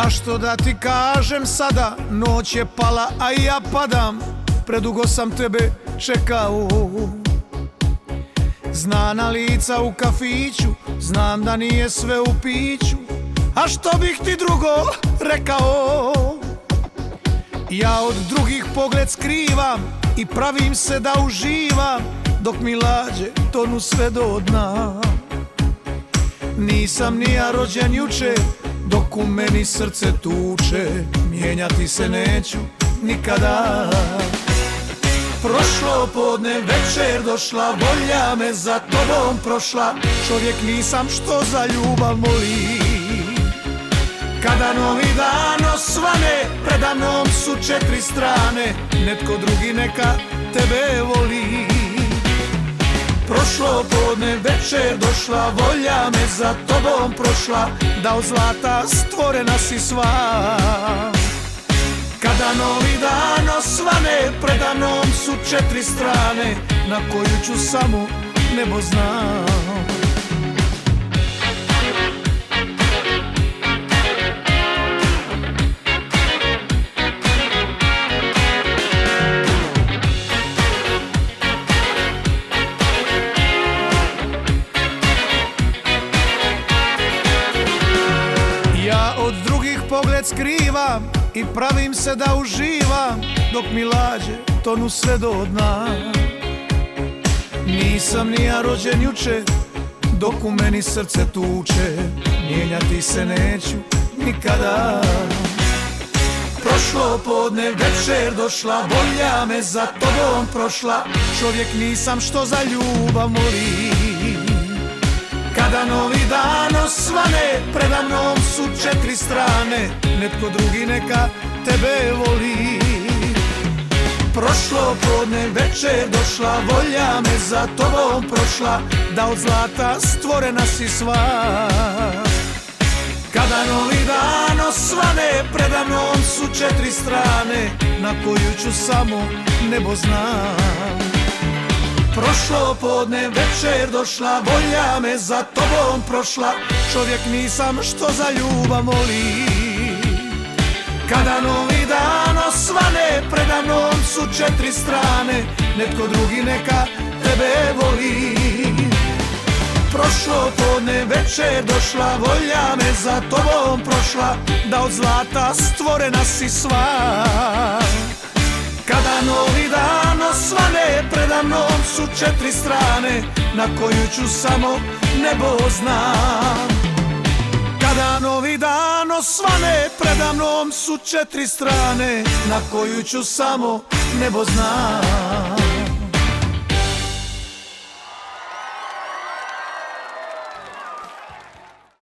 A što da ti kažem sada, noć je pala, a ja padam, predugo sam tebe čekao. Znana lica u kafiću, znam da nije sve u piću, a što bih ti drugo rekao? Ja od drugih pogled skrivam i pravim se da uživam, dok mi lađe tonu sve do dna. Nisam ni ja rođen juče, dok u meni srce tuče, mijenjati se neću nikada. Prošlo podne, večer došla, volja me za tobom prošla, čovjek nisam što za ljubav moli. Kada novi dan osvane, preda mnom su 4 strane, netko drugi neka tebe voli. Prošlo podne, večer došla, volja me za tobom prošla, da od zlata stvorena si sva. Kada novi dan osvane, preda mnom su 4 strane, na koju ću samo nebo znam. Ja od drugih pogled skrivam i pravim se da uživam, dok mi lađe tonu sve do dna. Nisam ni ja rođen juče, dok u meni srce tuče, mijenjati se neću nikada. Prošlo podne, večer došla, volja me za tobom prošla, čovjek nisam što za ljubav moli. Kada novi dan osvane, preda mnom su 4 strane, netko drugi neka tebe voli. Prošlo podne, večer došla, volja me za tobom prošla, da od zlata stvorena si sva. Kada novi dan osvane, preda mnom su 4 strane, na koju ću samo nebo znam. Prošlo podne, večer došla, volja me za tobom prošla, čovjek nisam što za ljubav moli. Kada novi dan osvane, preda mnom su 4 strane, netko drugi neka tebe voli. Prošlo podne, večer došla, volja me za tobom prošla, da od zlata stvorena si sva. Kada novi dan osvane, preda mnom su 4 strane, na koju ću samo nebo znam. Kada novi dan osvane, preda mnom su 4 strane, na koju ću samo nebo znam.